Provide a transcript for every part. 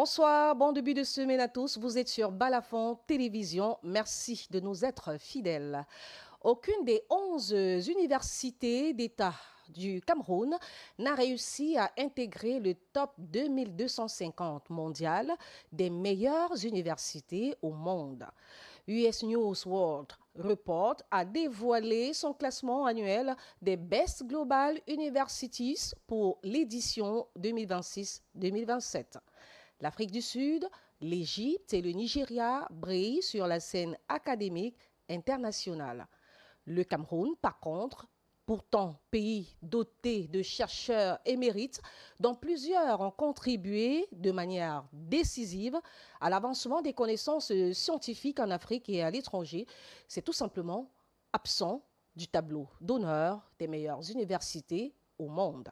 Bonsoir, bon début de semaine à tous. Vous êtes sur Balafon Télévision. Merci de nous être fidèles. Aucune des 11 universités d'État du Cameroun n'a réussi à intégrer le top 2250 mondial des meilleures universités au monde. US News World Report a dévoilé son classement annuel des Best Global Universities pour l'édition 2026-2027. L'Afrique du Sud, l'Égypte et le Nigeria brillent sur la scène académique internationale. Le Cameroun, par contre, pourtant pays doté de chercheurs émérites, dont plusieurs ont contribué de manière décisive à l'avancement des connaissances scientifiques en Afrique et à l'étranger, c'est tout simplement absent du tableau d'honneur des meilleures universités au monde.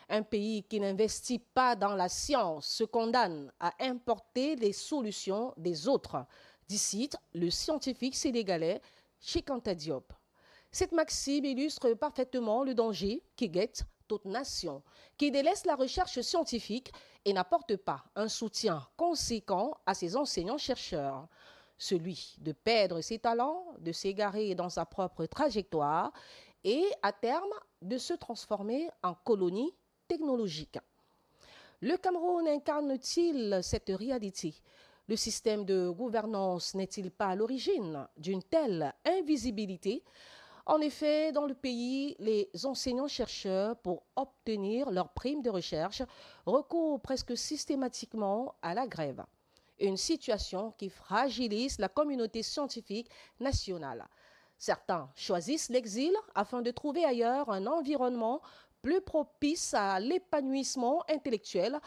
Un pays qui n'investit pas dans la science se condamne à importer les solutions des autres, dit le scientifique sénégalais Cheikh Anta Diop. Cette maxime illustre parfaitement le danger qui guette toute nation, qui délaisse la recherche scientifique et n'apporte pas un soutien conséquent à ses enseignants-chercheurs. Celui de perdre ses talents, de s'égarer dans sa propre trajectoire et, à terme, de se transformer en colonie technologique. Le Cameroun incarne-t-il cette réalité? Le système de gouvernance n'est-il pas à l'origine d'une telle invisibilité? En effet, dans le pays, les enseignants-chercheurs, pour obtenir leur prime de recherche, recourent presque systématiquement à la grève. Une situation qui fragilise la communauté scientifique nationale. Certains choisissent l'exil afin de trouver ailleurs un environnement plus propice à l'épanouissement intellectuel,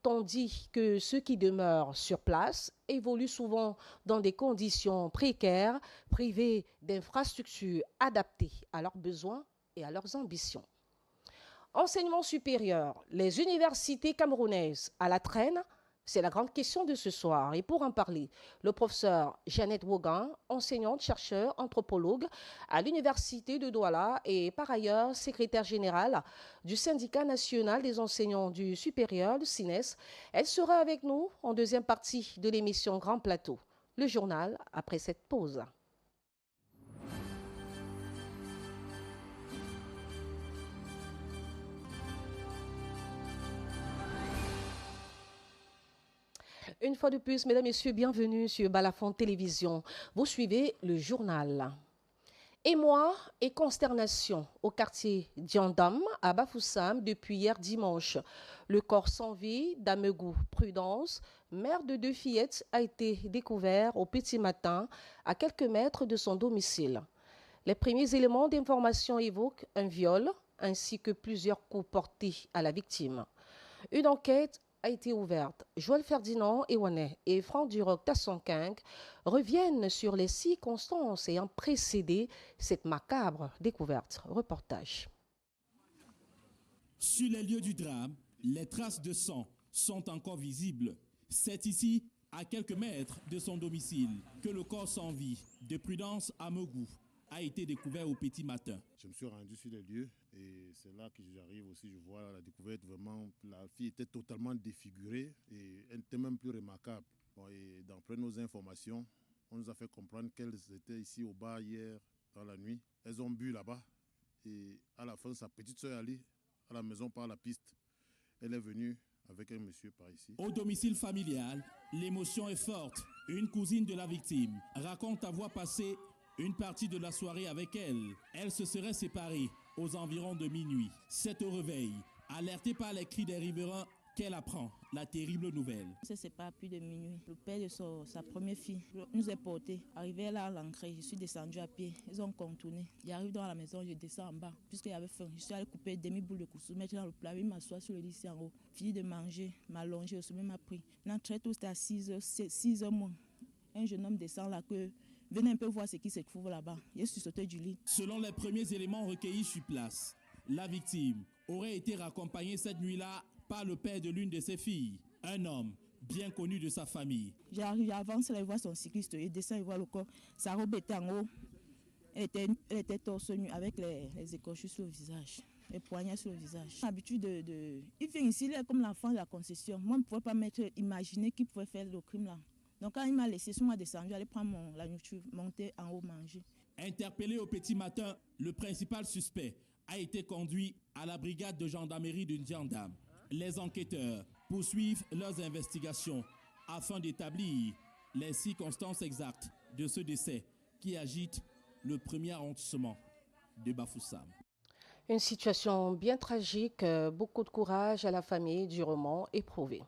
tandis que ceux qui demeurent sur place évoluent souvent dans des conditions précaires, privés d'infrastructures adaptées à leurs besoins et à leurs ambitions. Enseignement supérieur, les universités camerounaises à la traîne, c'est la grande question de ce soir. Et pour en parler, le professeur Jeannette Wogan, enseignante, chercheur, anthropologue à l'université de Douala et par ailleurs secrétaire générale du syndicat national des enseignants du supérieur, le SINES. Elle sera avec nous en deuxième partie de l'émission Grand Plateau. Le journal après cette pause. Une fois de plus, mesdames et messieurs, bienvenue sur Balafon Télévision. Vous suivez le journal. Émoi et consternation au quartier Diandam à Bafoussam depuis hier dimanche. Le corps sans vie d'Amegou Prudence, mère de 2 fillettes, a été découvert au petit matin à quelques mètres de son domicile. Les premiers éléments d'information évoquent un viol ainsi que plusieurs coups portés à la victime. Une enquête a été ouverte. Joël Ferdinand Ewanet et Franck Duroc Tassonkink reviennent sur les circonstances ayant précédé cette macabre découverte. Reportage. Sur les lieux du drame, les traces de sang sont encore visibles. C'est ici, à quelques mètres de son domicile, que le corps sans vie de Prudence Amegou a été découvert au petit matin. Je me suis rendu sur les lieux et c'est là que j'arrive aussi, je vois la découverte. Vraiment, la fille était totalement défigurée et elle était même plus remarquable. Bon, et d'après nos informations, on nous a fait comprendre qu'elles étaient ici au bar hier dans la nuit. Elles ont bu là-bas et à la fin, sa petite soeur est allée à la maison par la piste. Elle est venue avec un monsieur par ici. Au domicile familial, l'émotion est forte. Une cousine de la victime raconte avoir passé une partie de la soirée avec elle. Elle se serait séparée aux environs de minuit. C'est au réveil, alertée par les cris des riverains, qu'elle apprend la terrible nouvelle. On se sépare plus de minuit. Le père de sa première fille nous est porté. Arrivé là à l'entrée, je suis descendu à pied. Ils ont contourné. J'arrive dans la maison, je descends en bas. Puisqu'il y avait faim, je suis allé couper demi-boule de couscous, mettre dans le plat, il m'assoit sur le lit ici en haut. Fini de manger, m'allonger, au sommet m'a pris. Très tôt, c'était à 6h moins. Un jeune homme descend là que venez un peu voir ce qui se trouve là-bas. Il suis sauté du lit. Selon les premiers éléments recueillis sur place, la victime aurait été raccompagnée cette nuit-là par le père de l'une de ses filles, un homme bien connu de sa famille. J'arrive, j'avance, là, il voit son cycliste, il descend, il voit le corps. Sa robe était en haut. Elle était torse nu avec les écorchures sur le visage, les poignets sur le visage. L'habitude il vient ici, il est comme l'enfant de la concession. Moi, je ne pouvais pas imaginer qu'il pouvait faire le crime là. Donc quand il m'a laissé, je suis descendu, aller prendre la nourriture, monter en haut, manger. Interpellé au petit matin, le principal suspect a été conduit à la brigade de gendarmerie d'une gendarme. Les enquêteurs poursuivent leurs investigations afin d'établir les circonstances exactes de ce décès qui agite le premier arrondissement de Bafoussam. Une situation bien tragique, beaucoup de courage à la famille durement éprouvée.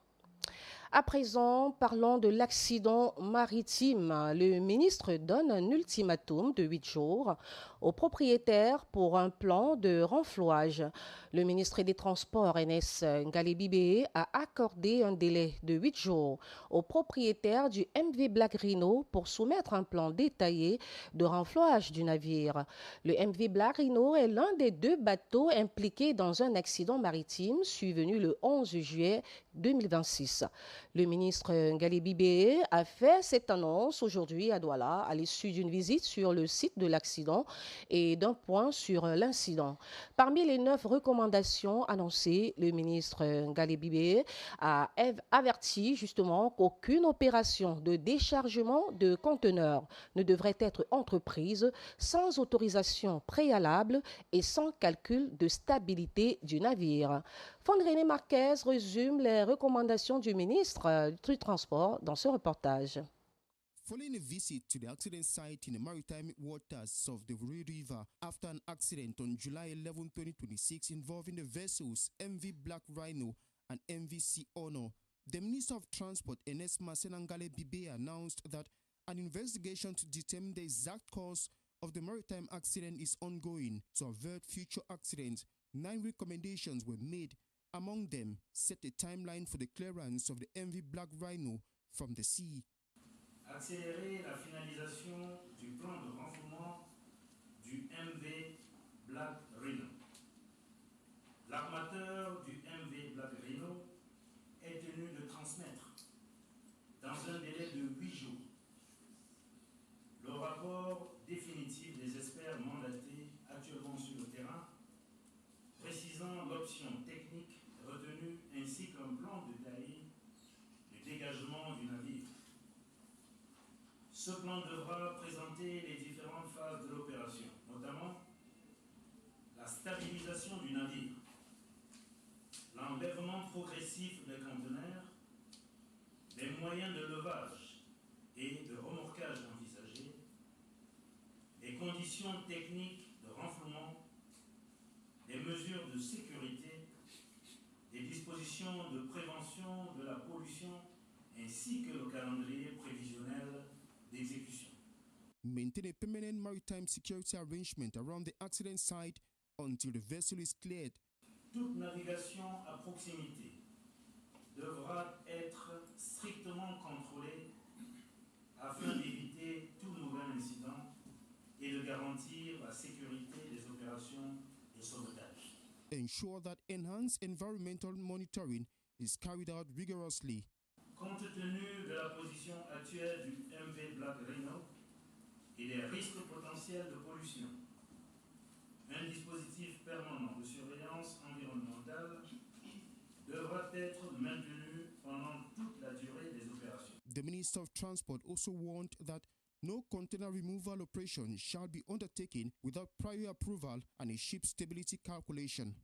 À présent, parlons de l'accident maritime. Le ministre donne un ultimatum de 8 jours aux propriétaires pour un plan de renflouage. Le ministre des Transports, NS Ngalé-Bibé, a accordé un délai de 8 jours aux propriétaires du MV Black Rhino pour soumettre un plan détaillé de renflouage du navire. Le MV Black Rhino est l'un des 2 bateaux impliqués dans un accident maritime survenu le 11 juillet 2026. Le ministre Ngalé-Bibé a fait cette annonce aujourd'hui à Douala à l'issue d'une visite sur le site de l'accident et d'un point sur l'incident. Parmi les 9 recommandations annoncées, le ministre Ngalé-Bibé a averti justement qu'aucune opération de déchargement de conteneurs ne devrait être entreprise sans autorisation préalable et sans calcul de stabilité du navire. Fondrené Marquez résume les recommandations du ministre du Transport dans ce reportage. Following a visit to the accident site in the maritime waters of the Rui River after an accident on July 11, 2026 involving the vessels MV Black Rhino and MV Sea Honor, the Minister of Transport, Ernest Ngalé-Bibé, announced that an investigation to determine the exact cause of the maritime accident is ongoing. To avert future accidents, 9 recommendations were made. Among them, set a timeline for the clearance of the MV Black Rhino from the sea. Accélérer la finalisation du plan de renflouement du MV Black Rhino. L'armateur du MV Black Rhino est tenu de transmettre, dans un délai de 8 jours, le rapport définitif des experts mandatés actuellement sur le terrain, précisant l'option technique retenue ainsi qu'un plan détaillé de dégagement du navire. Ce plan devra présenter les différentes phases de l'opération, notamment la stabilisation du navire, l'enlèvement progressif des conteneurs, les moyens de levage et de remorquage envisagés, les conditions techniques de renflouement, les mesures de sécurité, les dispositions de prévention de la pollution ainsi que le calendrier prévisionnel d'exécution. Maintain a permanent maritime security arrangement around the accident site until the vessel is cleared. Toute navigation à proximité devra être strictement contrôlée afin d'éviter tout nouvel incident et de garantir la sécurité des opérations de sauvetage. Ensure that enhanced environmental monitoring is carried out rigorously. Compte tenu de la position actuelle du MV Black Rhino et des risques potentiels de pollution, un dispositif permanent de surveillance environnementale devra être maintenu pendant toute la durée des opérations. The Minister of Transport also warned that no container removal operation shall be undertaken without prior approval and a ship stability calculation.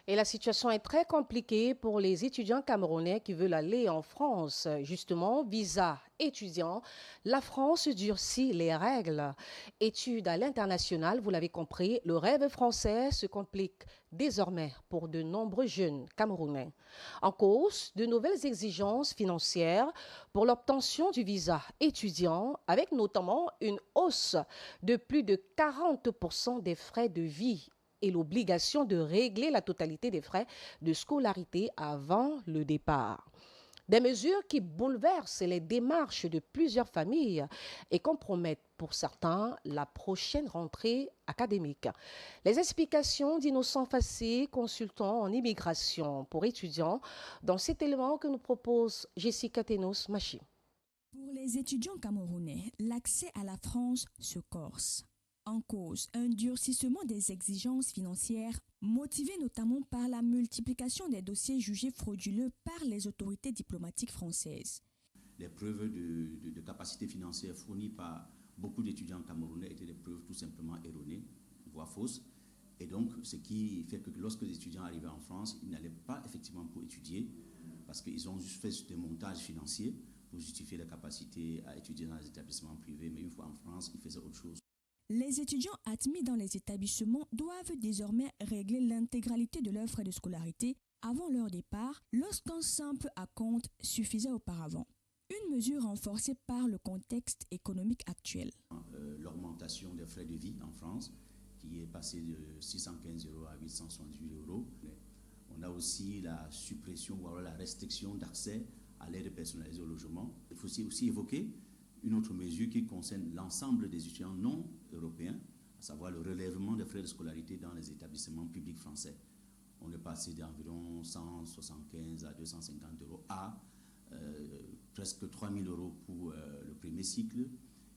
Et la situation est très compliquée pour les étudiants camerounais qui veulent aller en France. Justement, visa étudiant, la France durcit les règles. Études à l'international, vous l'avez compris, le rêve français se complique désormais pour de nombreux jeunes camerounais. En cause, de nouvelles exigences financières pour l'obtention du visa étudiant, avec notamment une hausse de plus de 40% des frais de vie et l'obligation de régler la totalité des frais de scolarité avant le départ. Des mesures qui bouleversent les démarches de plusieurs familles et compromettent pour certains la prochaine rentrée académique. Les explications d'Innocent Fassé, consultant en immigration pour étudiants, dans cet élément que nous propose Jessica Tenos Machi. Pour les étudiants camerounais, l'accès à la France se corse. en cause un durcissement des exigences financières, motivé notamment par la multiplication des dossiers jugés frauduleux par les autorités diplomatiques françaises. Les preuves de capacité financière fournies par beaucoup d'étudiants camerounais étaient des preuves tout simplement erronées, voire fausses. Et donc, ce qui fait que lorsque les étudiants arrivaient en France, ils n'allaient pas effectivement pour étudier, parce qu'ils ont juste fait des montages financiers pour justifier la capacité à étudier dans les établissements privés. Mais une fois en France, ils faisaient autre chose. Les étudiants admis dans les établissements doivent désormais régler l'intégralité de leurs frais de scolarité avant leur départ, lorsqu'un simple acompte suffisait auparavant. Une mesure renforcée par le contexte économique actuel. L'augmentation des frais de vie en France, qui est passé de 615 € à 868 €. On a aussi la suppression, voire la restriction d'accès à l'aide personnalisée au logement. Il faut aussi évoquer une autre mesure qui concerne l'ensemble des étudiants non européens, à savoir le relèvement des frais de scolarité dans les établissements publics français. On est passé d'environ 175 à 250 € à presque 3 000 € pour le premier cycle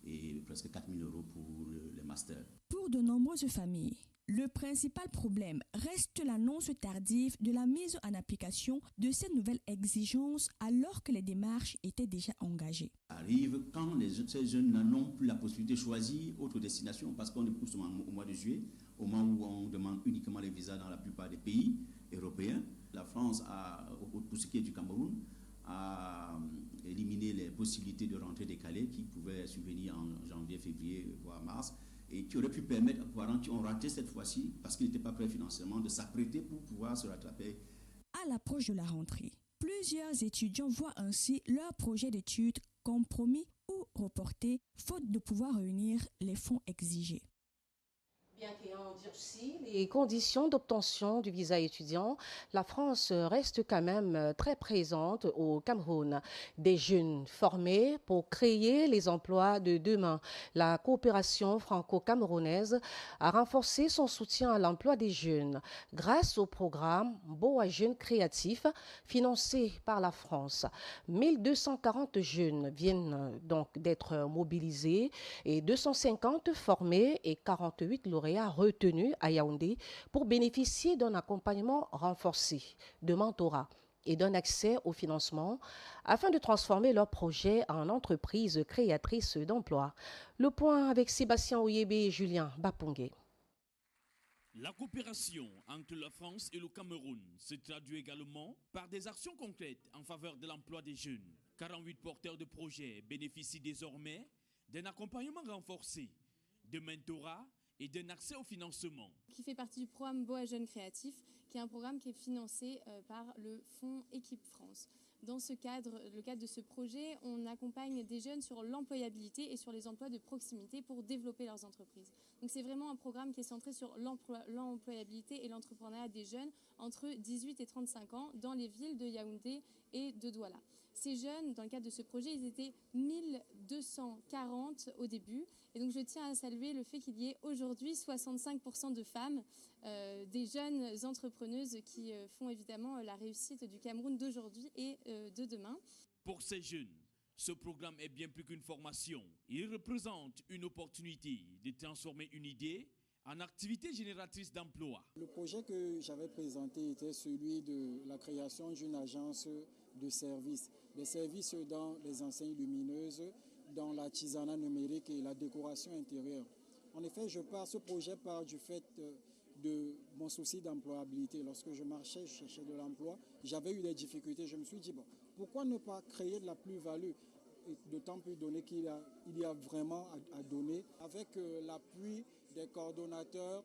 et presque 4 000 € pour le master. Pour de nombreuses familles, le principal problème reste l'annonce tardive de la mise en application de ces nouvelles exigences alors que les démarches étaient déjà engagées. Arrive quand ces jeunes n'ont plus la possibilité de choisir autre destination parce qu'on est plus au mois de juillet, au moment où on demande uniquement les visas dans la plupart des pays européens. La France, pour ce qui est du Cameroun, a éliminé les possibilités de rentrée décalée qui pouvaient survenir en janvier, février, voire mars, et qui aurait pu permettre aux parents qui ont raté cette fois-ci, parce qu'ils n'étaient pas prêts financièrement, de s'apprêter pour pouvoir se rattraper. À l'approche de la rentrée, plusieurs étudiants voient ainsi leur projet d'études compromis ou reporté, faute de pouvoir réunir les fonds exigés. Bien qu'ayant durci les conditions d'obtention du visa étudiant, la France reste quand même très présente au Cameroun. Des jeunes formés pour créer les emplois de demain. La coopération franco-camerounaise a renforcé son soutien à l'emploi des jeunes grâce au programme Boa Jeunes Créatifs financé par la France. 1240 jeunes viennent donc d'être mobilisés et 250 formés et 48 lauréats retenus à Yaoundé pour bénéficier d'un accompagnement renforcé, de mentorat et d'un accès au financement afin de transformer leur projet en entreprise créatrice d'emplois. Le point avec Sébastien Oyébé et Julien Bapungué. La coopération entre la France et le Cameroun se traduit également par des actions concrètes en faveur de l'emploi des jeunes. 48 porteurs de projets bénéficient désormais d'un accompagnement renforcé, de mentorat et d'un accès au financement. Qui fait partie du programme Boa Jeunes Créatifs, qui est un programme qui est financé par le fonds Équipe France. Dans le cadre de ce projet, on accompagne des jeunes sur l'employabilité et sur les emplois de proximité pour développer leurs entreprises. Donc c'est vraiment un programme qui est centré sur l'employabilité et l'entrepreneuriat des jeunes entre 18 et 35 ans dans les villes de Yaoundé et de Douala. Ces jeunes, dans le cadre de ce projet, ils étaient 1240 au début. Et donc je tiens à saluer le fait qu'il y ait aujourd'hui 65% de femmes, des jeunes entrepreneuses qui font évidemment la réussite du Cameroun d'aujourd'hui et de demain. Pour ces jeunes, ce programme est bien plus qu'une formation. Il représente une opportunité de transformer une idée en activité génératrice d'emploi. Le projet que j'avais présenté était celui de la création d'une agence de services. Des services dans les enseignes lumineuses, dans l'artisanat numérique et la décoration intérieure. En effet, ce projet part du fait de mon souci d'employabilité. Lorsque je marchais, je cherchais de l'emploi, j'avais eu des difficultés. Je me suis dit, pourquoi ne pas créer de la plus-value, d'autant plus donné qu'il y a vraiment à donner. Avec l'appui des coordonnateurs,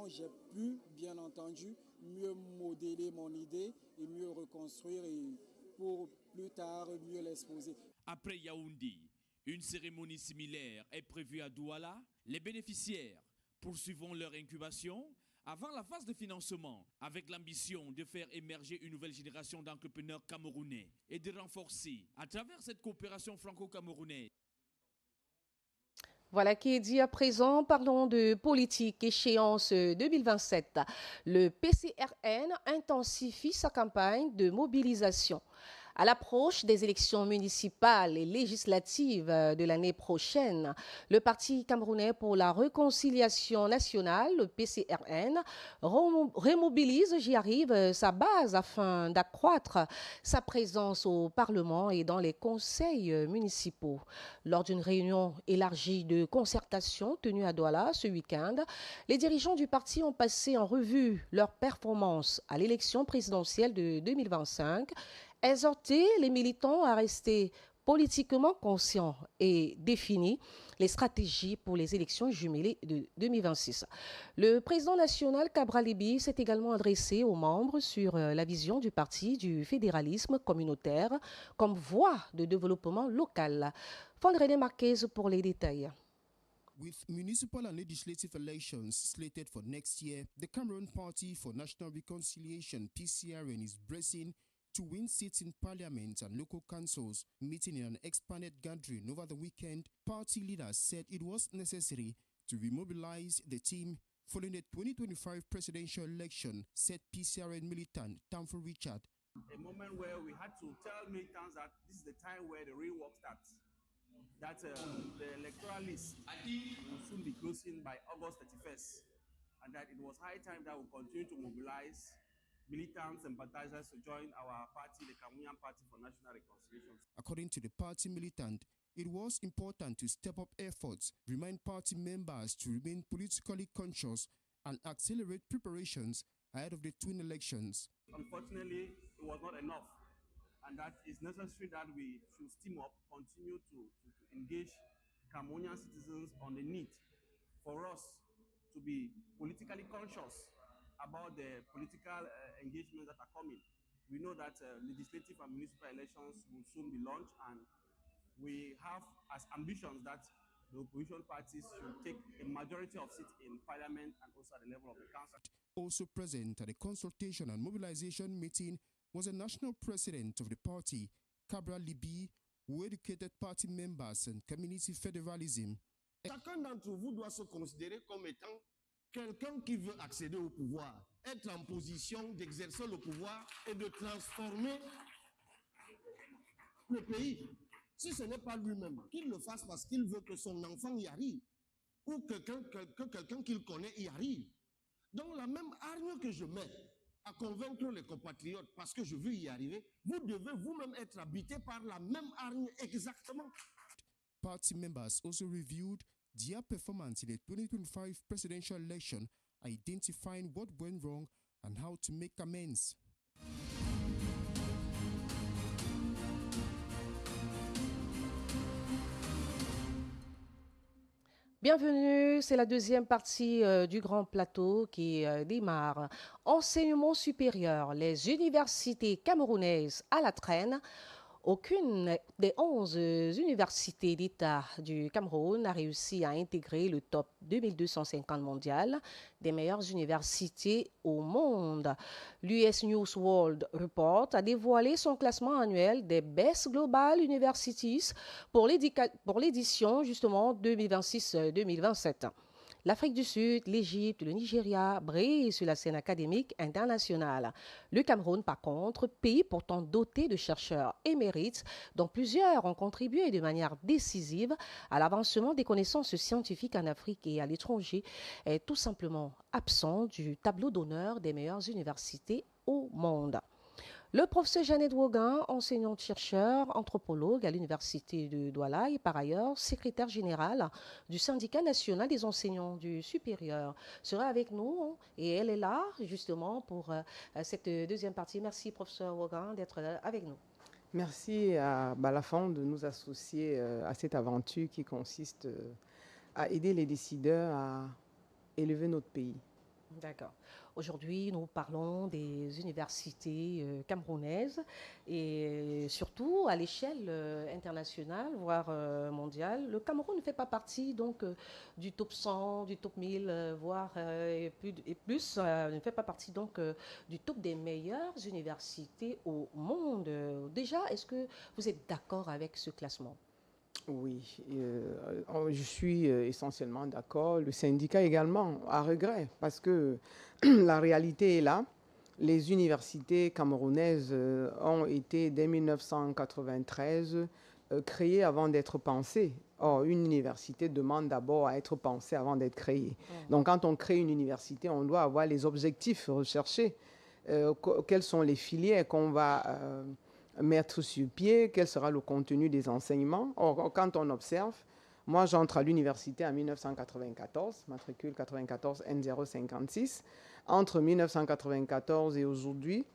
j'ai pu, bien entendu, mieux modeler mon idée et mieux reconstruire et pour plus tard mieux l'exposer. Après Yaoundé, une cérémonie similaire est prévue à Douala. Les bénéficiaires poursuivront leur incubation avant la phase de financement, avec l'ambition de faire émerger une nouvelle génération d'entrepreneurs camerounais et de renforcer, à travers cette coopération franco-camerounaise. Voilà qui est dit à présent. Parlons de politique, échéance 2027. Le PCRN intensifie sa campagne de mobilisation. À l'approche des élections municipales et législatives de l'année prochaine, le Parti camerounais pour la réconciliation nationale, le PCRN, remobilise, j'y arrive, sa base afin d'accroître sa présence au Parlement et dans les conseils municipaux. Lors d'une réunion élargie de concertation tenue à Douala ce week-end, les dirigeants du parti ont passé en revue leur performance à l'élection présidentielle de 2025, exhorté les militants à rester politiquement conscients et définir les stratégies pour les élections jumelées de 2026. Le président national Cabral Libby s'est également adressé aux membres sur la vision du parti du fédéralisme communautaire comme voie de développement local. Fondrené Marquez pour les détails. With municipal and legislative elections slated for next year, the Cameroon Party for National Reconciliation, PCRN, is bracing to win seats in parliament and local councils. Meeting in an expanded gathering over the weekend, party leaders said it was necessary to remobilize the team following the 2025 presidential election, said PCRN militant Tamfo Richard. A moment where we had to tell militants that this is the time where the real work starts. That the electoral list will soon be closing by August 31st, and that it was high time that we continue to mobilize militants and sympathizers to join our party, the Cameroonian Party for National Reconciliation. According to the party militant, it was important to step up efforts, remind party members to remain politically conscious, and accelerate preparations ahead of the twin elections. Unfortunately, it was not enough, and that it's necessary that we should steam up, continue to engage Cameroonian citizens on the need for us to be politically conscious about the political engagements that are coming. We know that legislative and municipal elections will soon be launched, and we have as ambitions that the opposition parties should take a majority of seats in parliament and also at the level of the council. Also present at the consultation and mobilization meeting was a national president of the party, Cabral Libby, who educated party members on community federalism. Chacun d'entre vous doit se considérer comme étant quelqu'un qui veut accéder au pouvoir, être en position d'exercer le pouvoir et de transformer le pays. Si ce n'est pas lui-même, qu'il le fasse parce qu'il veut que son enfant y arrive, ou que quelqu'un qu'il connaît y arrive. Donc la même hargne que je mets à convaincre les compatriotes parce que je veux y arriver, vous devez vous-même être habité par la même hargne exactement. Party members also reviewed their performance in the 2025 presidential election, identifying what went wrong and how to make amends. Bienvenue, c'est la deuxième partie du Grand Plateau qui démarre. Enseignement supérieur, les universités camerounaises à la traîne. Aucune des 11 universités d'État du Cameroun n'a réussi à intégrer le top 2250 mondial des meilleures universités au monde. L'US News World Report a dévoilé son classement annuel des Best Global Universities pour l'édition justement 2026-2027. L'Afrique du Sud, l'Égypte, le Nigeria brillent sur la scène académique internationale. Le Cameroun, par contre, pays pourtant doté de chercheurs émérites, dont plusieurs ont contribué de manière décisive à l'avancement des connaissances scientifiques en Afrique et à l'étranger, est tout simplement absent du tableau d'honneur des meilleures universités au monde. Le professeur Jeannette Wogan, enseignante-chercheur, anthropologue à l'université de Douala et par ailleurs secrétaire générale du syndicat national des enseignants du supérieur, sera avec nous et elle est là justement pour cette deuxième partie. Merci professeur Wogan d'être avec nous. Merci à Balafon de nous associer à cette aventure qui consiste à aider les décideurs à élever notre pays. D'accord. Aujourd'hui, nous parlons des universités camerounaises et surtout à l'échelle internationale, voire mondiale. Le Cameroun ne fait pas partie donc du top 100, du top 1000, voire et plus ne fait pas partie donc du top des meilleures universités au monde. Déjà, est-ce que vous êtes d'accord avec ce classement ? Oui, je suis essentiellement d'accord. Le syndicat également, à regret, parce que la réalité est là. les universités camerounaises ont été, dès 1993, créées avant d'être pensées. Or, une université demande d'abord à être pensée avant d'être créée. Donc, quand on crée une université, on doit avoir les objectifs recherchés. Quelles sont les filières qu'on va mettre sur pied, quel sera le contenu des enseignements. Or, quand on observe, moi j'entre à l'université en 1994, matricule 94 N056. Entre 1994 et aujourd'hui,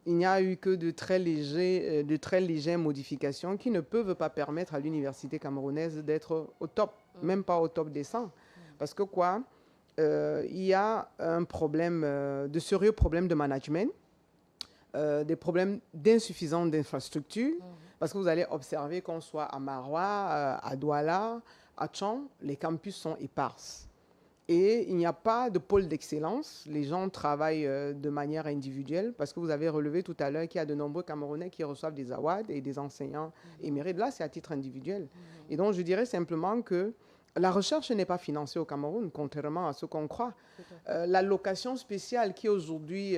il n'y a eu que de très légères modifications qui ne peuvent pas permettre à l'université camerounaise d'être au top, même pas au top des 100. Parce que quoi, il y a un problème, de sérieux problèmes de management, des problèmes d'insuffisance d'infrastructures, parce que vous allez observer qu'on soit à Maroua, à Douala, à Tchon, les campus sont éparses. Et il n'y a pas de pôle d'excellence. Les gens travaillent de manière individuelle, parce que vous avez relevé tout à l'heure qu'il y a de nombreux Camerounais qui reçoivent des awards et des enseignants émérites. Là, c'est à titre individuel. Et donc, je dirais simplement que la recherche n'est pas financée au Cameroun, contrairement à ce qu'on croit. L'allocation spéciale qui est aujourd'hui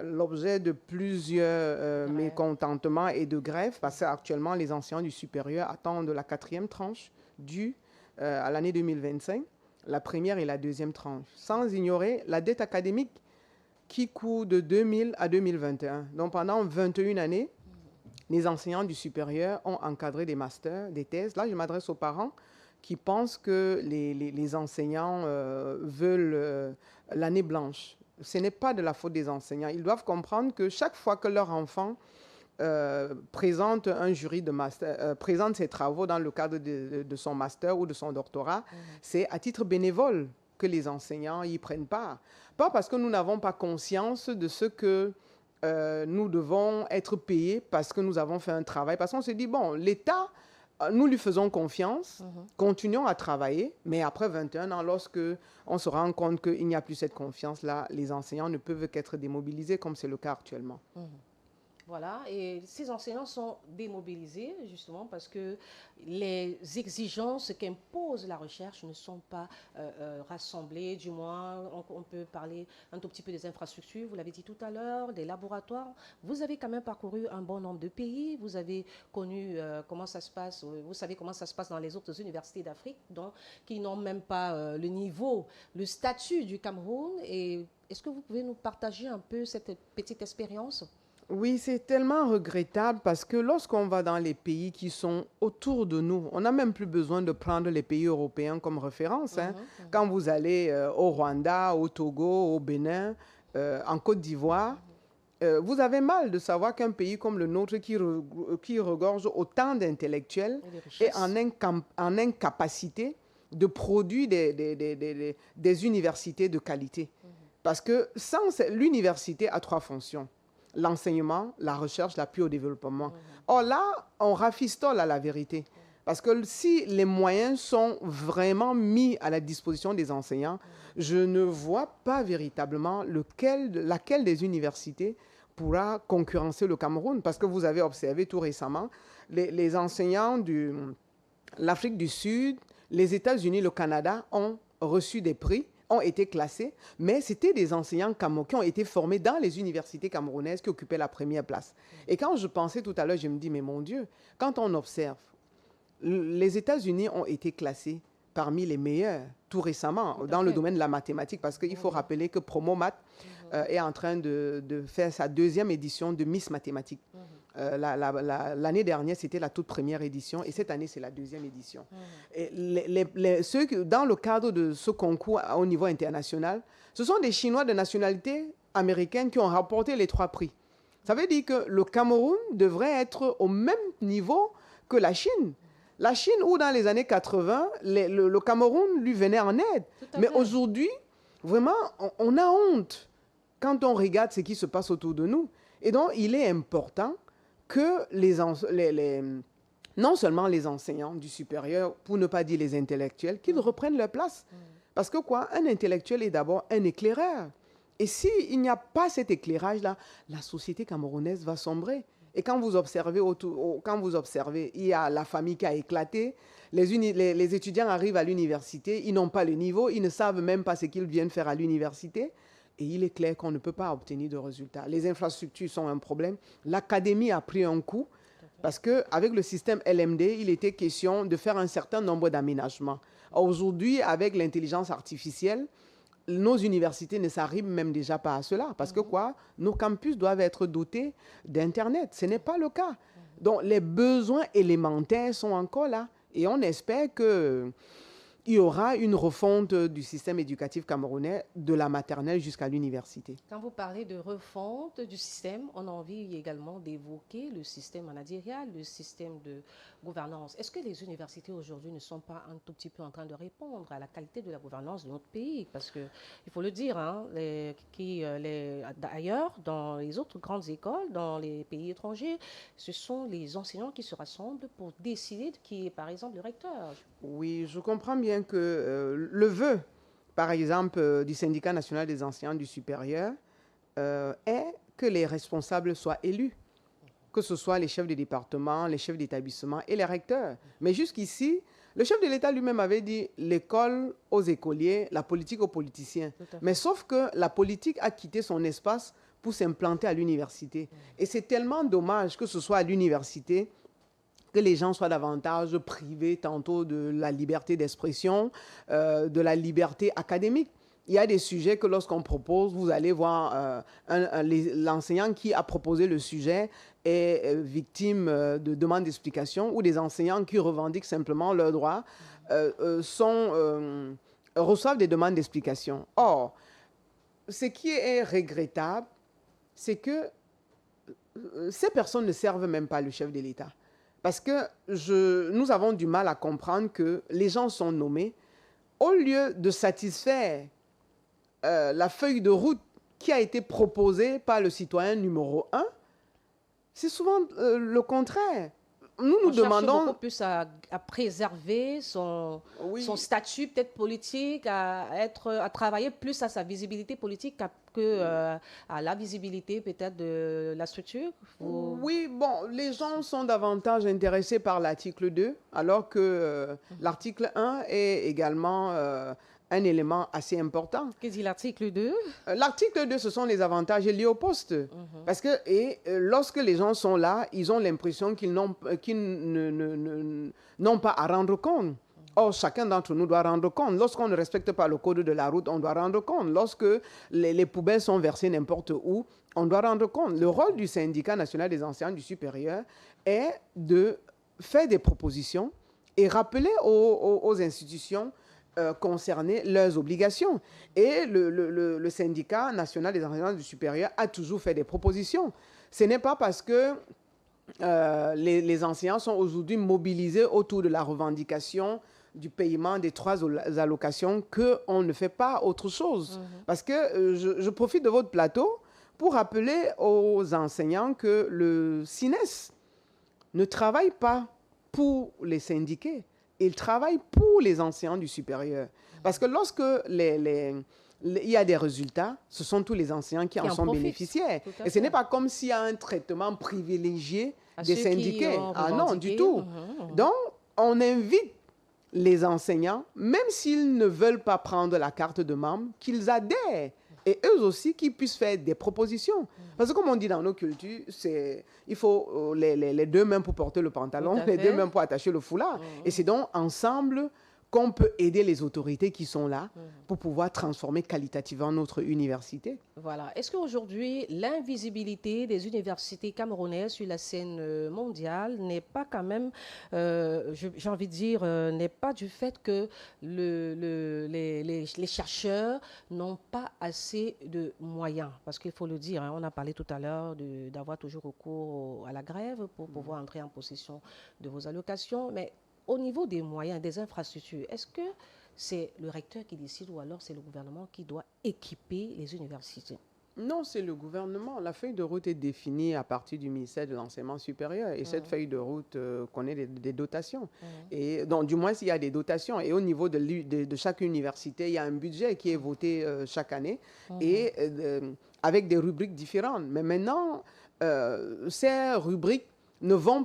l'objet de plusieurs mécontentements et de grèves, parce qu'actuellement, les enseignants du supérieur attendent la 4e tranche due à l'année 2025, la première et la 2e tranche, sans ignorer la dette académique qui court de 2000 à 2021. Donc, pendant 21 années, les enseignants du supérieur ont encadré des masters, des thèses. Là, je m'adresse aux parents qui pensent que les enseignants veulent l'année blanche. Ce n'est pas de la faute des enseignants. Ils doivent comprendre que chaque fois que leur enfant présente un jury de master, présente ses travaux dans le cadre de son master ou de son doctorat, c'est à titre bénévole que les enseignants y prennent part. Pas parce que nous n'avons pas conscience de ce que nous devons être payés parce que nous avons fait un travail. Parce qu'on se dit, bon, l'État, nous lui faisons confiance, continuons à travailler, mais après 21 ans, lorsque on se rend compte qu'il n'y a plus cette confiance-là, les enseignants ne peuvent qu'être démobilisés, comme c'est le cas actuellement. Voilà, et ces enseignants sont démobilisés justement parce que les exigences qu'impose la recherche ne sont pas rassemblées. Du moins, on peut parler un tout petit peu des infrastructures, vous l'avez dit tout à l'heure, des laboratoires. Vous avez quand même parcouru un bon nombre de pays, vous avez connu comment ça se passe, vous savez comment ça se passe dans les autres universités d'Afrique, qui n'ont même pas le niveau, le statut du Cameroun. Et est-ce que vous pouvez nous partager un peu cette petite expérience ? Oui, c'est tellement regrettable parce que lorsqu'on va dans les pays qui sont autour de nous, on n'a même plus besoin de prendre les pays européens comme référence. Quand vous allez au Rwanda, au Togo, au Bénin, en Côte d'Ivoire, vous avez mal de savoir qu'un pays comme le nôtre qui regorge autant d'intellectuels est en incapacité de produire des universités de qualité. Parce que l'université a 3 fonctions. L'enseignement, la recherche, l'appui au développement. Or là, on rafistole à la vérité. Parce que si les moyens sont vraiment mis à la disposition des enseignants, je ne vois pas véritablement laquelle des universités pourra concurrencer le Cameroun. Parce que vous avez observé tout récemment, les enseignants de l'Afrique du Sud, les États-Unis, le Canada ont reçu des prix, ont été classés, mais c'était des enseignants qui ont été formés dans les universités camerounaises qui occupaient la première place. Et quand je pensais tout à l'heure, je me dis, mais mon Dieu, quand on observe, les États-Unis ont été classés parmi les meilleurs tout récemment dans le domaine de la mathématique, parce qu'il faut rappeler que Promomat est en train de faire sa 2e édition de Miss Mathématiques. L'année dernière, c'était la toute première édition et cette année, c'est la 2e édition. Et dans le cadre de ce concours au niveau international, ce sont des Chinois de nationalité américaine qui ont remporté les 3 prix. Ça veut dire que le Cameroun devrait être au même niveau que la Chine. La Chine, où dans les années 80, le Cameroun lui venait en aide. Mais aujourd'hui, vraiment, on a honte quand on regarde ce qui se passe autour de nous. Et donc, il est important que non seulement les enseignants du supérieur, pour ne pas dire les intellectuels, qu'ils reprennent leur place. Parce que quoi, un intellectuel est d'abord un éclaireur. Et s'il n'y a pas cet éclairage-là, la société camerounaise va sombrer. Et quand vous observez, il y a la famille qui a éclaté, les étudiants arrivent à l'université, ils n'ont pas le niveau, ils ne savent même pas ce qu'ils viennent faire à l'université. Et il est clair qu'on ne peut pas obtenir de résultats. Les infrastructures sont un problème. L'académie a pris un coup parce qu'avec le système LMD, il était question de faire un certain nombre d'aménagements. Aujourd'hui, avec l'intelligence artificielle, nos universités ne s'arriment même déjà pas à cela. Parce que quoi? Nos campus doivent être dotés d'Internet. Ce n'est pas le cas. Donc, les besoins élémentaires sont encore là. Et on espère qu'il y aura une refonte du système éducatif camerounais de la maternelle jusqu'à l'université. Quand vous parlez de refonte du système, on a envie également d'évoquer le système managérial, le système de gouvernance. Est-ce que les universités aujourd'hui ne sont pas un tout petit peu en train de répondre à la qualité de la gouvernance de notre pays? Parce qu'il faut le dire, hein, ailleurs, dans les autres grandes écoles, dans les pays étrangers, ce sont les enseignants qui se rassemblent pour décider de qui est, par exemple, le recteur. Oui, je comprends bien que le vœu, par exemple, du syndicat national des enseignants du supérieur est que les responsables soient élus, que ce soit les chefs de département, les chefs d'établissement et les recteurs. Mais jusqu'ici, le chef de l'État lui-même avait dit l'école aux écoliers, la politique aux politiciens. Mais sauf que la politique a quitté son espace pour s'implanter à l'université. Et c'est tellement dommage que ce soit à l'université que les gens soient davantage privés tantôt de la liberté d'expression, de la liberté académique. Il y a des sujets que lorsqu'on propose, vous allez voir l'enseignant qui a proposé le sujet est victime de demandes d'explication, ou des enseignants qui revendiquent simplement leurs droits reçoivent des demandes d'explication. Or, ce qui est regrettable, c'est que ces personnes ne servent même pas le chef de l'État. Parce que nous avons du mal à comprendre que les gens sont nommés au lieu de satisfaire la feuille de route qui a été proposée par le citoyen numéro 1. C'est souvent le contraire. Nous demandons cherche beaucoup plus à préserver son statut peut-être politique, à travailler plus à sa visibilité politique qu'à la visibilité peut-être de la structure. Oui, bon, les gens sont davantage intéressés par l'article 2, alors que l'article 1 est également un élément assez important. Qu'est-ce que dit l'article 2? L'article 2, ce sont les avantages liés au poste. Parce que lorsque les gens sont là, ils ont l'impression qu'ils n'ont pas à rendre compte. Or, chacun d'entre nous doit rendre compte. Lorsqu'on ne respecte pas le code de la route, on doit rendre compte. Lorsque les poubelles sont versées n'importe où, on doit rendre compte. Le rôle du syndicat national des enseignants du supérieur est de faire des propositions et rappeler aux institutions concerner leurs obligations. Et le syndicat national des enseignants du supérieur a toujours fait des propositions. Ce n'est pas parce que les enseignants sont aujourd'hui mobilisés autour de la revendication du paiement des 3 allocations qu'on ne fait pas autre chose. Parce que je profite de votre plateau pour rappeler aux enseignants que le SINES ne travaille pas pour les syndiqués. Il travaille pour les enseignants du supérieur. Parce que lorsque il y a des résultats, ce sont tous les enseignants qui en sont bénéficiaires. Et ce n'est pas comme s'il y a un traitement privilégié des syndiqués. Ah non, du tout. Donc, on invite les enseignants, même s'ils ne veulent pas prendre la carte de membre, qu'ils adhèrent. Et eux aussi, qu'ils puissent faire des propositions. Parce que comme on dit dans nos cultures, il faut les 2 mains pour porter le pantalon, les 2 mains pour attacher le foulard. Et c'est donc ensemble qu'on peut aider les autorités qui sont là pour pouvoir transformer qualitativement notre université. Voilà. Est-ce qu'aujourd'hui, l'invisibilité des universités camerounaises sur la scène mondiale n'est pas quand même, j'ai envie de dire, n'est pas du fait que les chercheurs n'ont pas assez de moyens? Parce qu'il faut le dire, hein, on a parlé tout à l'heure d'avoir toujours recours à la grève pour pouvoir entrer en possession de vos allocations, mais au niveau des moyens, des infrastructures, est-ce que c'est le recteur qui décide ou alors c'est le gouvernement qui doit équiper les universités? Non, c'est le gouvernement. La feuille de route est définie à partir du ministère de l'Enseignement supérieur. Et cette feuille de route connaît des dotations. Et donc, du moins, il y a des dotations. Et au niveau de chaque université, il y a un budget qui est voté chaque année et avec des rubriques différentes. Mais maintenant, ces rubriques ne sont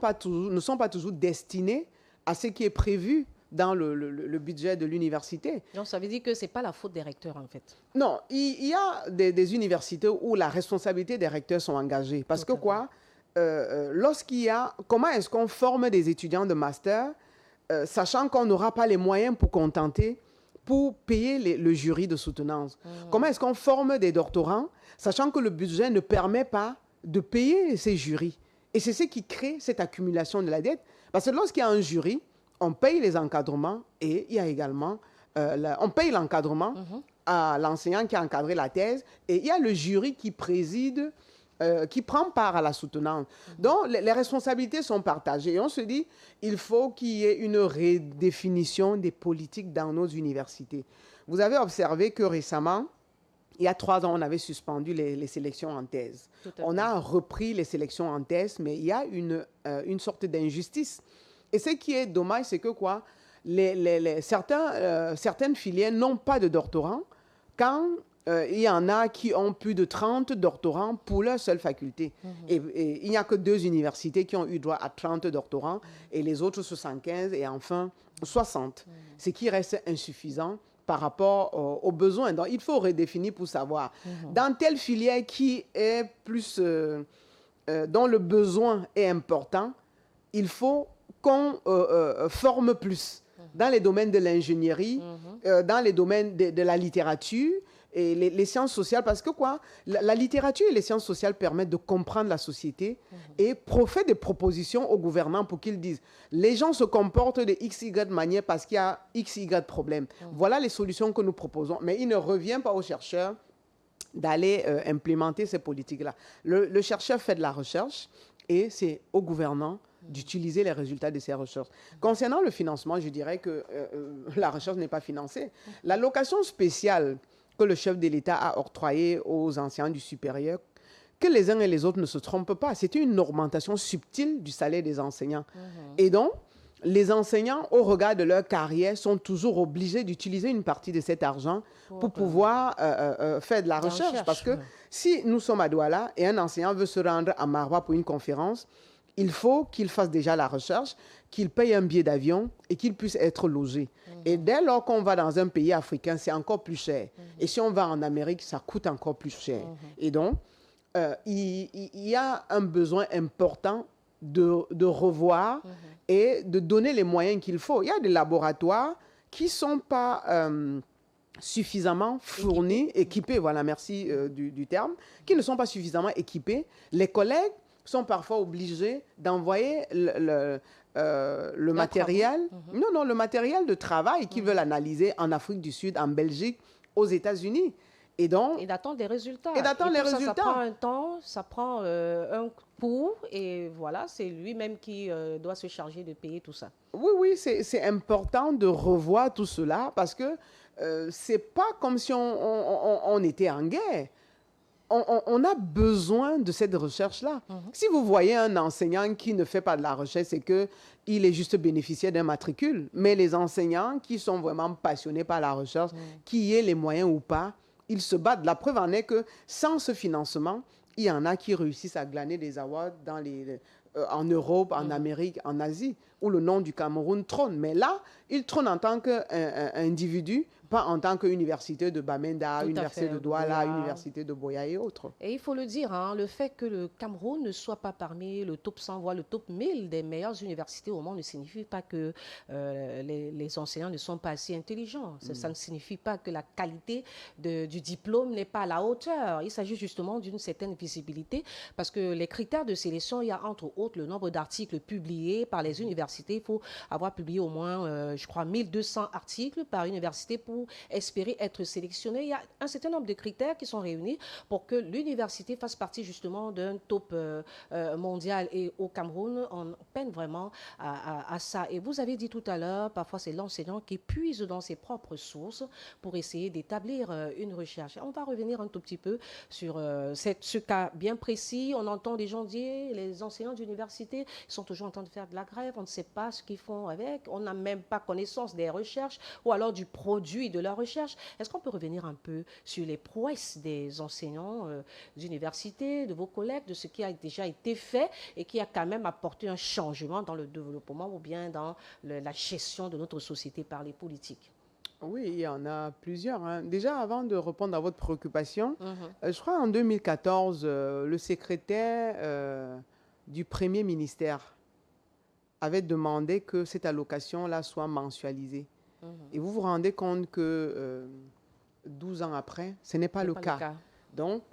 pas toujours destinées à ce qui est prévu dans le budget de l'université. Donc, ça veut dire que ce n'est pas la faute des recteurs, en fait. Non, il y a des universités où la responsabilité des recteurs sont engagées. Parce que quoi, lorsqu'il y a... Comment est-ce qu'on forme des étudiants de master, sachant qu'on n'aura pas les moyens pour payer le jury de soutenance? Comment est-ce qu'on forme des doctorants, sachant que le budget ne permet pas de payer ces jurys? Et c'est ce qui crée cette accumulation de la dette. Parce que lorsqu'il y a un jury, on paye les encadrements et il y a également... on paye l'encadrement à l'enseignant qui a encadré la thèse et il y a le jury qui préside, qui prend part à la soutenance. Donc, les responsabilités sont partagées. Et on se dit, il faut qu'il y ait une redéfinition des politiques dans nos universités. Vous avez observé que récemment, il y a 3 ans, on avait suspendu les sélections en thèse. On a repris les sélections en thèse, mais il y a une sorte d'injustice. Et ce qui est dommage, c'est que quoi, certaines filières n'ont pas de doctorants quand il y en a qui ont plus de 30 doctorants pour leur seule faculté. Et il n'y a que 2 universités qui ont eu droit à 30 doctorants et les autres 75 et enfin 60, ce qui reste insuffisant par rapport aux besoins. Donc, il faut redéfinir pour savoir dans telle filière qui est plus, dont le besoin est important, il faut qu'on forme plus dans les domaines de l'ingénierie, dans les domaines de la littérature et les sciences sociales, parce que quoi, la littérature et les sciences sociales permettent de comprendre la société et fait des propositions aux gouvernants pour qu'ils disent les gens se comportent de x, y manière parce qu'il y a x, y problème. Voilà les solutions que nous proposons, mais il ne revient pas aux chercheurs d'aller implémenter ces politiques-là. Le chercheur fait de la recherche et c'est aux gouvernants d'utiliser les résultats de ces recherches. Concernant le financement, je dirais que la recherche n'est pas financée. L'allocation spéciale que le chef de l'État a octroyée aux enseignants du supérieur, que les uns et les autres ne se trompent pas, c'était une augmentation subtile du salaire des enseignants. Et donc, les enseignants, au regard de leur carrière, sont toujours obligés d'utiliser une partie de cet argent pour pouvoir faire de la recherche. Parce que si nous sommes à Douala et un enseignant veut se rendre à Maroua pour une conférence, il faut qu'il fasse déjà la recherche, qu'il paye un billet d'avion et qu'il puisse être logé. Et dès lors qu'on va dans un pays africain, c'est encore plus cher. Et si on va en Amérique, ça coûte encore plus cher. Et donc, il y a un besoin important de revoir et de donner les moyens qu'il faut. Il y a des laboratoires qui ne sont pas suffisamment fournis, équipés, voilà, merci du terme, qui ne sont pas suffisamment équipés. Les collègues sont parfois obligés d'envoyer le matériel, le matériel de travail qu'ils veulent analyser en Afrique du Sud, en Belgique, aux États-Unis. Et d'attendre les résultats. Ça prend un temps, ça prend un coût, et voilà, c'est lui-même qui doit se charger de payer tout ça. Oui, c'est important de revoir tout cela, parce que c'est pas comme si on était en guerre. On a besoin de cette recherche-là. Si vous voyez un enseignant qui ne fait pas de la recherche, c'est qu'il est juste bénéficiaire d'un matricule. Mais les enseignants qui sont vraiment passionnés par la recherche, qu'il y ait les moyens ou pas, ils se battent. La preuve en est que sans ce financement, il y en a qui réussissent à glaner des awards en Europe, en Amérique, en Asie, où le nom du Cameroun trône. Mais là, il trône en tant qu'individu, pas en tant qu'université de Bamenda, université de Douala, université de Boya et autres. Et il faut le dire, le fait que le Cameroun ne soit pas parmi le top 100, voire le top 1000 des meilleures universités au monde ne signifie pas que les enseignants ne sont pas assez intelligents. Ça ne signifie pas que la qualité du diplôme n'est pas à la hauteur. Il s'agit justement d'une certaine visibilité, parce que les critères de sélection, il y a entre autres le nombre d'articles publiés par les universités. Il faut avoir publié au moins, je crois, 1200 articles par université pour espérer être sélectionné. Il y a un certain nombre de critères qui sont réunis pour que l'université fasse partie justement d'un top mondial. Et au Cameroun, on peine vraiment à ça. Et vous avez dit tout à l'heure, parfois c'est l'enseignant qui puise dans ses propres sources pour essayer d'établir une recherche. On va revenir un tout petit peu sur ce cas bien précis. On entend des gens dire, les enseignants d'université sont toujours en train de faire de la grève, on ne sait pas ce qu'ils font avec, on n'a même pas connaissance des recherches ou alors du produit de leurs recherches. Est-ce qu'on peut revenir un peu sur les prouesses des enseignants d'université, de vos collègues, de ce qui a déjà été fait et qui a quand même apporté un changement dans le développement ou bien dans la gestion de notre société par les politiques? Oui, il y en a plusieurs, hein. Déjà, avant de répondre à votre préoccupation, je crois en 2014, le secrétaire du Premier ministère avait demandé que cette allocation-là soit mensualisée. Et vous vous rendez compte que 12 ans après, ce n'est pas le cas. Donc,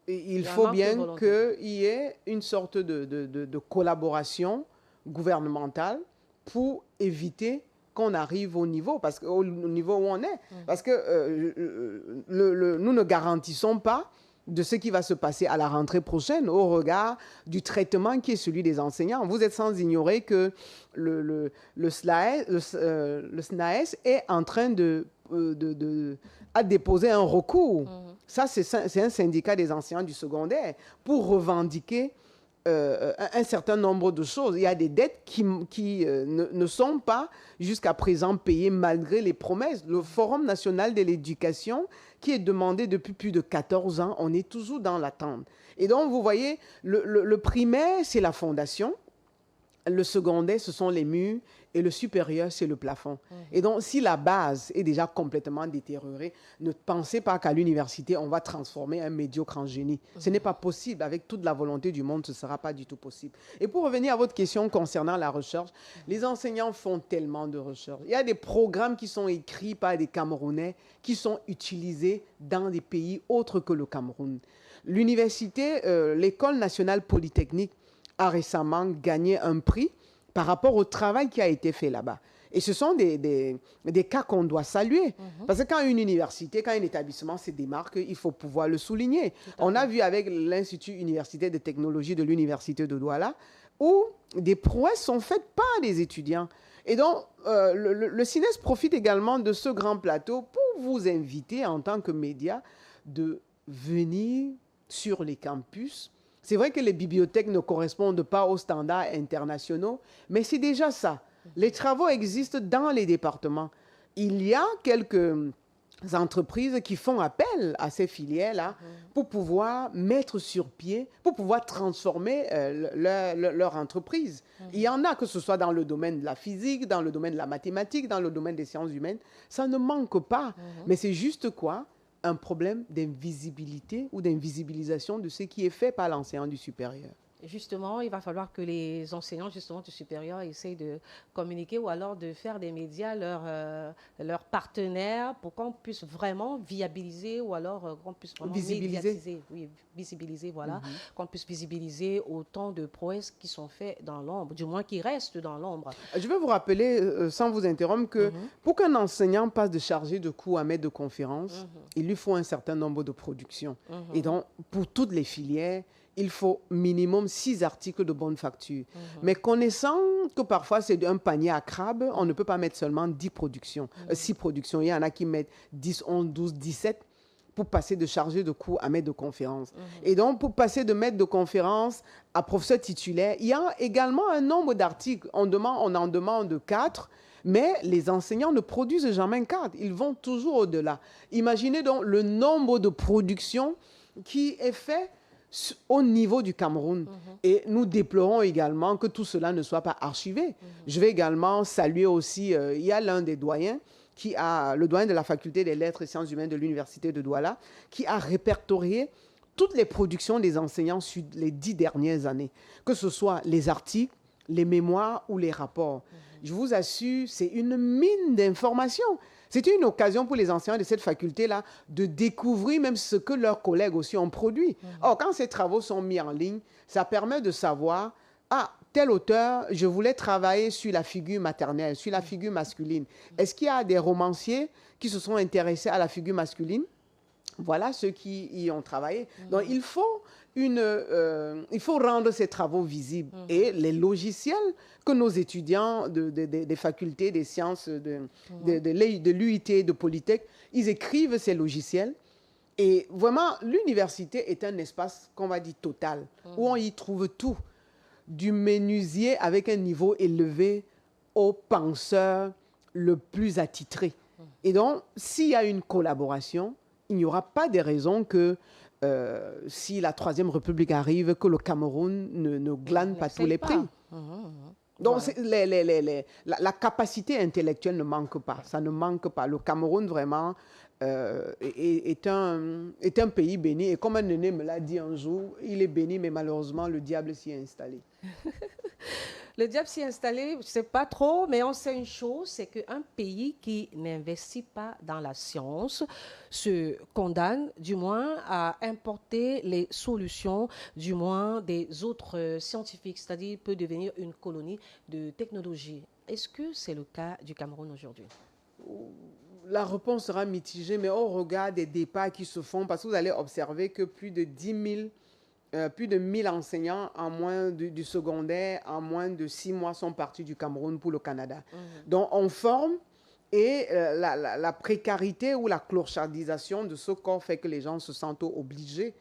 il faut bien qu'il y ait une sorte de collaboration gouvernementale pour éviter qu'on arrive au niveau, au niveau où on est. Parce que nous ne garantissons pas de ce qui va se passer à la rentrée prochaine au regard du traitement qui est celui des enseignants. Vous êtes sans ignorer que le SNAES est en train de déposer un recours. Ça, c'est un syndicat des enseignants du secondaire pour revendiquer un certain nombre de choses. Il y a des dettes qui ne sont pas jusqu'à présent payées malgré les promesses. Le Forum national de l'éducation, qui est demandé depuis plus de 14 ans, on est toujours dans l'attente. Et donc, vous voyez, le primaire, c'est la fondation. Le secondaire, ce sont les murs. Et le supérieur, c'est le plafond. Et donc, si la base est déjà complètement détériorée, ne pensez pas qu'à l'université, on va transformer un médiocre en génie. Ce n'est pas possible. Avec toute la volonté du monde, ce ne sera pas du tout possible. Et pour revenir à votre question concernant la recherche, les enseignants font tellement de recherche. Il y a des programmes qui sont écrits par des Camerounais qui sont utilisés dans des pays autres que le Cameroun. L'université, l'École nationale polytechnique, a récemment gagné un prix par rapport au travail qui a été fait là-bas. Et ce sont des cas qu'on doit saluer. Parce que quand une université, quand un établissement se démarque, il faut pouvoir le souligner. On a vu avec l'Institut universitaire de technologie de l'Université de Douala, où des prouesses sont faites par des étudiants. Et donc, le CINES profite également de ce grand plateau pour vous inviter en tant que média de venir sur les campus. C'est vrai que les bibliothèques ne correspondent pas aux standards internationaux, mais c'est déjà ça. Les travaux existent dans les départements. Il y a quelques entreprises qui font appel à ces filières-là pour pouvoir mettre sur pied, pour pouvoir transformer leur entreprise. Il y en a, que ce soit dans le domaine de la physique, dans le domaine de la mathématique, dans le domaine des sciences humaines. Ça ne manque pas. Mais c'est juste quoi ? Un problème d'invisibilité ou d'invisibilisation de ce qui est fait par l'enseignant du supérieur. Justement, il va falloir que les enseignants justement du supérieur essayent de communiquer ou alors de faire des médias leurs partenaires pour qu'on puisse vraiment viabiliser ou alors qu'on puisse vraiment médiatiser. Oui, visibiliser, voilà. Qu'on puisse visibiliser autant de prouesses qui sont faites dans l'ombre, du moins qui restent dans l'ombre. Je vais vous rappeler, sans vous interrompre, que pour qu'un enseignant passe de chargé de cours à maître de conférence, il lui faut un certain nombre de productions. Et donc, pour toutes les filières, il faut minimum 6 articles de bonne facture. Mais connaissant que parfois c'est un panier à crabe, on ne peut pas mettre seulement 10 productions, 6 productions. Il y en a qui mettent 10, 11, 12, 17 pour passer de chargé de cours à maître de conférence. Et donc, pour passer de maître de conférence à professeur titulaire, il y a également un nombre d'articles. On en demande 4, mais les enseignants ne produisent jamais 4. Ils vont toujours au-delà. Imaginez donc le nombre de productions qui est fait au niveau du Cameroun. Et nous déplorons également que tout cela ne soit pas archivé. Je vais également saluer aussi, il y a l'un des doyens, le doyen de la faculté des lettres et sciences humaines de l'université de Douala, qui a répertorié toutes les productions des enseignants sur les 10 dernières années, que ce soit les articles, les mémoires ou les rapports. Je vous assure, c'est une mine d'informations. C'était une occasion pour les enseignants de cette faculté-là de découvrir même ce que leurs collègues aussi ont produit. Or, quand ces travaux sont mis en ligne, ça permet de savoir, tel auteur, je voulais travailler sur la figure maternelle, sur la figure masculine. Est-ce qu'il y a des romanciers qui se sont intéressés à la figure masculine? Voilà ceux qui y ont travaillé. Donc, il faut rendre ces travaux visibles. Et les logiciels que nos étudiants des facultés des sciences, de l'UIT, de Polytech, ils écrivent ces logiciels. Et vraiment, l'université est un espace qu'on va dire total, où on y trouve tout, du menuisier avec un niveau élevé au penseur le plus attitré. Et donc, s'il y a une collaboration, il n'y aura pas de raison que si la Troisième République arrive, que le Cameroun ne glane pas tous les prix. Donc, la capacité intellectuelle ne manque pas. Ça ne manque pas. Le Cameroun, vraiment, est un pays béni. Et comme un aîné me l'a dit un jour, il est béni, mais malheureusement, le diable s'y est installé. Le diable s'y est installé, je ne sais pas trop, mais on sait une chose, c'est qu'un pays qui n'investit pas dans la science se condamne, du moins, à importer les solutions, du moins, des autres scientifiques, c'est-à-dire peut devenir une colonie de technologie. Est-ce que c'est le cas du Cameroun aujourd'hui? La réponse sera mitigée, mais au regard des débats qui se font, parce que vous allez observer que plus de 1000 enseignants en moins du secondaire, en moins de 6 mois, sont partis du Cameroun pour le Canada. Donc, on forme et la précarité ou la clochardisation de ce corps fait que les gens se sentent obligés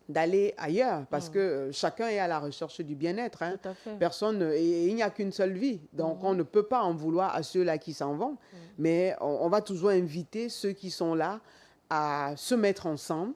d'aller ailleurs parce que chacun est à la recherche du bien-être. Hein. Personne, et il n'y a qu'une seule vie. Donc, on ne peut pas en vouloir à ceux-là qui s'en vont. Mais on va toujours inviter ceux qui sont là à se mettre ensemble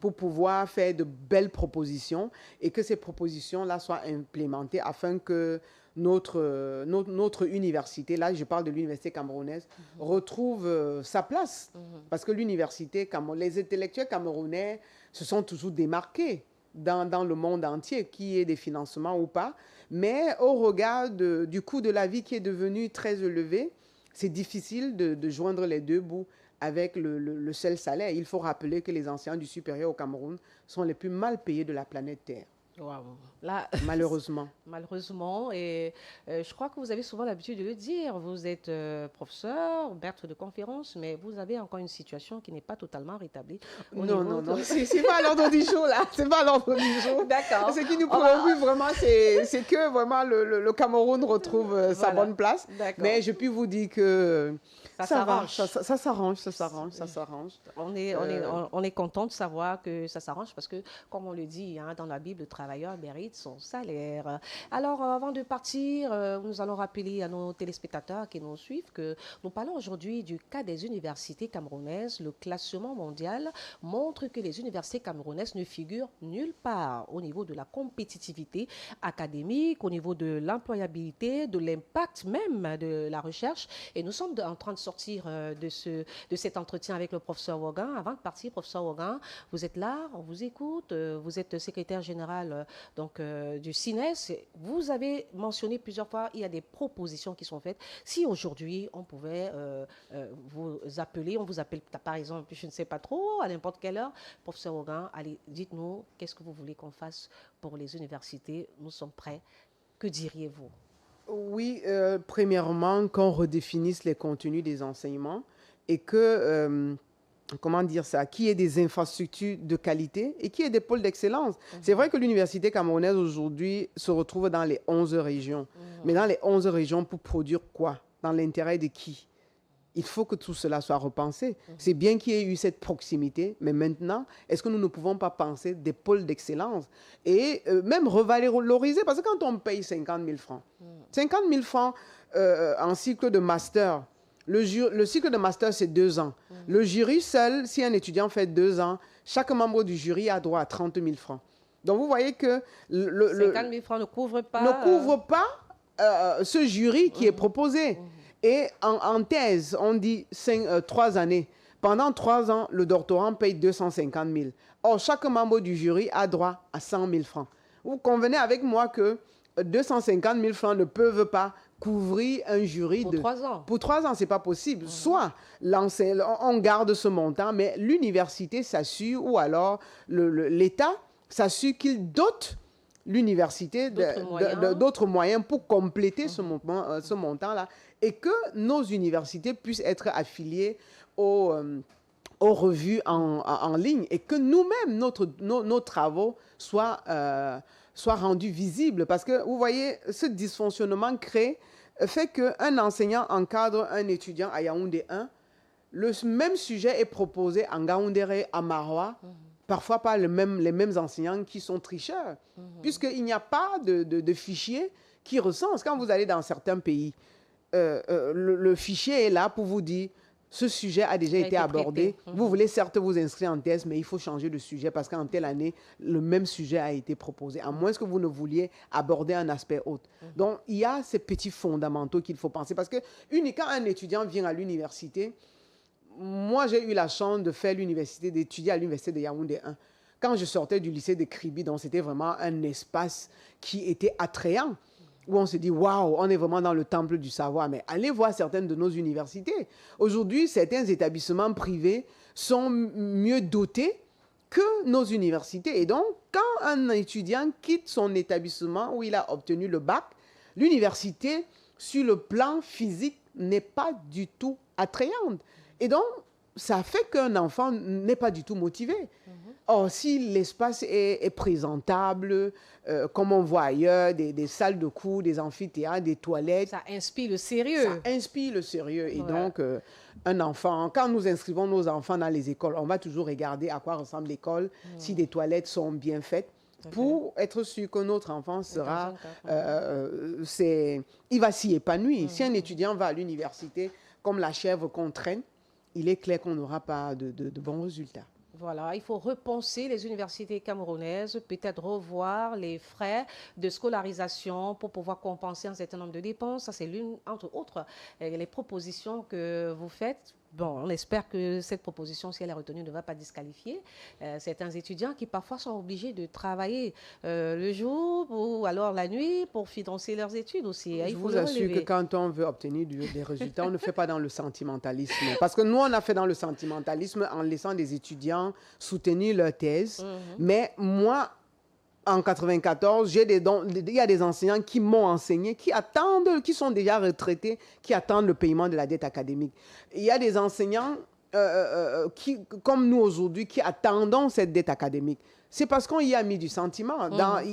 pour pouvoir faire de belles propositions et que ces propositions-là soient implémentées afin que notre université, là je parle de l'université camerounaise, retrouve sa place. Parce que l'université, les intellectuels camerounais se sont toujours démarqués dans le monde entier, qu'il y ait des financements ou pas. Mais au regard du coût de la vie qui est devenu très élevé, c'est difficile de joindre les deux bouts avec le seul salaire. Il faut rappeler que les enseignants du supérieur au Cameroun sont les plus mal payés de la planète Terre. Wow. Là, malheureusement. Malheureusement. Et je crois que vous avez souvent l'habitude de le dire. Vous êtes professeur, maître de conférence, mais vous avez encore une situation qui n'est pas totalement rétablie. Non. C'est pas à l'ordre du jour, là. C'est pas à l'ordre du jour. D'accord. Ce qui nous préoccupe vraiment, c'est que vraiment le Cameroun retrouve sa bonne place. Mais je puis vous dire que ça s'arrange. On est content de savoir que ça s'arrange parce que, comme on le dit dans la Bible, le travailleur mérite son salaire. Alors, avant de partir, nous allons rappeler à nos téléspectateurs qui nous suivent que nous parlons aujourd'hui du cas des universités camerounaises. Le classement mondial montre que les universités camerounaises ne figurent nulle part au niveau de la compétitivité académique, au niveau de l'employabilité, de l'impact même de la recherche. Et nous sommes en train de sortir de cet entretien avec le professeur Wogan. Avant de partir, professeur Wogan, vous êtes là, on vous écoute, vous êtes secrétaire général du CINES. Vous avez mentionné plusieurs fois, il y a des propositions qui sont faites. Si aujourd'hui, on pouvait vous appeler, on vous appelle par exemple, je ne sais pas trop, à n'importe quelle heure, professeur Wogan, allez, dites-nous, qu'est-ce que vous voulez qu'on fasse pour les universités? Nous sommes prêts. Que diriez-vous? Oui, premièrement, qu'on redéfinisse les contenus des enseignements et que, comment dire ça, qu'il y ait des infrastructures de qualité et qu'il y ait des pôles d'excellence. C'est vrai que l'université camerounaise aujourd'hui se retrouve dans les 11 régions. Mais dans les 11 régions, pour produire quoi? Dans l'intérêt de qui? Il faut que tout cela soit repensé. C'est bien qu'il y ait eu cette proximité, mais maintenant, est-ce que nous ne pouvons pas penser des pôles d'excellence et même revaloriser? Parce que quand on paye 50 000 francs, 50 000 francs en cycle de master, le cycle de master, c'est 2 ans. Le jury seul, si un étudiant fait 2 ans, chaque membre du jury a droit à 30 000 francs. Donc, vous voyez que 50 000 francs ne couvre pas ce jury qui est proposé. Et en thèse, on dit 3 années. Pendant 3 ans, le doctorant paye 250 000. Or, chaque membre du jury a droit à 100 000 francs. Vous convenez avec moi que 250 000 francs ne peuvent pas couvrir un jury pour 3 ans. Pour 3 ans, ce n'est pas possible. Soit on garde ce montant, mais l'université s'assure, ou alors l'État s'assure qu'il dote l'université d'autres moyens pour compléter ce montant-là et que nos universités puissent être affiliées aux revues en ligne et que nous-mêmes, nos travaux soient rendus visibles. Parce que, vous voyez, ce dysfonctionnement fait qu'un enseignant encadre un étudiant à Yaoundé 1, le même sujet est proposé en Gaoundéré, à Marois, parfois par les mêmes enseignants qui sont tricheurs, puisqu'il n'y a pas de fichier qui recense. Quand vous allez dans certains pays, le fichier est là pour vous dire ce sujet a déjà été abordé. Vous voulez certes vous inscrire en thèse, mais il faut changer de sujet parce qu'en telle année, le même sujet a été proposé, à moins que vous ne vouliez aborder un aspect autre. Donc, il y a ces petits fondamentaux qu'il faut penser parce que quand un étudiant vient à l'université, moi, j'ai eu la chance de faire d'étudier à l'université de Yaoundé 1. Quand je sortais du lycée de Kribi, donc c'était vraiment un espace qui était attrayant, où on se dit, waouh, on est vraiment dans le temple du savoir. Mais allez voir certaines de nos universités. Aujourd'hui, certains établissements privés sont mieux dotés que nos universités. Et donc, quand un étudiant quitte son établissement où il a obtenu le bac, l'université, sur le plan physique, n'est pas du tout attrayante. Et donc, ça fait qu'un enfant n'est pas du tout motivé. Or, si l'espace est présentable, comme on voit ailleurs, des salles de cours, des amphithéâtres, des toilettes. Ça inspire le sérieux. Ça inspire le sérieux. Et donc, un enfant, quand nous inscrivons nos enfants dans les écoles, on va toujours regarder à quoi ressemble l'école, si des toilettes sont bien faites, pour être sûr que notre enfant sera... il va s'y épanouir. Si un étudiant va à l'université, comme la chèvre qu'on traîne, il est clair qu'on n'aura pas de bons résultats. Voilà, il faut repenser les universités camerounaises, peut-être revoir les frais de scolarisation pour pouvoir compenser un certain nombre de dépenses. Ça, c'est l'une, entre autres, les propositions que vous faites. Bon, on espère que cette proposition, si elle est retenue, ne va pas disqualifier certains étudiants qui parfois sont obligés de travailler le jour ou alors la nuit pour financer leurs études aussi. Je vous assure que quand on veut obtenir des résultats, on ne fait pas dans le sentimentalisme. Parce que nous, on a fait dans le sentimentalisme en laissant des étudiants soutenir leur thèse. Mais moi, en 94, il y a des enseignants qui m'ont enseigné, qui sont déjà retraités, qui attendent le paiement de la dette académique. Il y a des enseignants comme nous aujourd'hui, qui attendons cette dette académique. C'est parce qu'on y a mis du sentiment.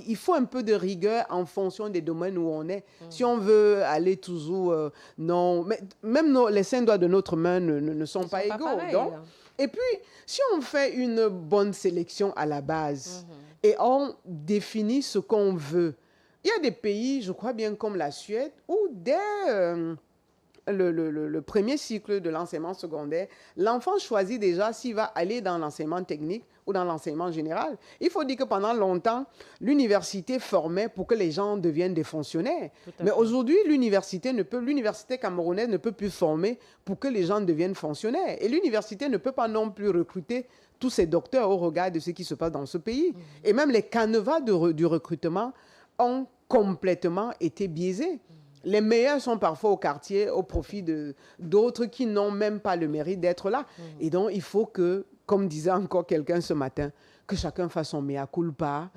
Il faut un peu de rigueur en fonction des domaines où on est. Si on veut aller toujours... non, mais même les 5 doigts de notre main ne sont pas égaux. Donc, et puis, si on fait une bonne sélection à la base et on définit ce qu'on veut, il y a des pays, je crois bien comme la Suède, où dès le premier cycle de l'enseignement secondaire, l'enfant choisit déjà s'il va aller dans l'enseignement technique ou dans l'enseignement général. Il faut dire que pendant longtemps, l'université formait pour que les gens deviennent des fonctionnaires. Mais aujourd'hui, l'université camerounaise ne peut plus former pour que les gens deviennent fonctionnaires. Et l'université ne peut pas non plus recruter tous ces docteurs au regard de ce qui se passe dans ce pays. Et même les canevas du recrutement ont complètement été biaisés. Les meilleurs sont parfois au quartier au profit d'autres qui n'ont même pas le mérite d'être là. Et donc, il faut que, comme disait encore quelqu'un ce matin, que chacun fasse son mea culpa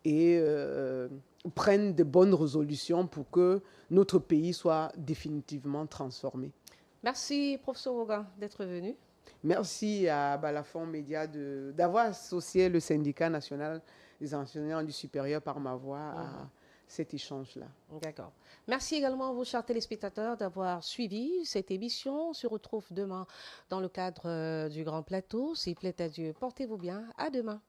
et prenne de bonnes résolutions pour que notre pays soit définitivement transformé. Merci, professeur Wogan, d'être venu. Merci à Balafon Média d'avoir associé le syndicat national des enseignants du supérieur par ma voix à cet échange-là. D'accord. Merci également à vous, chers téléspectateurs, d'avoir suivi cette émission. On se retrouve demain dans le cadre du Grand Plateau. S'il plaît à Dieu, portez-vous bien. À demain.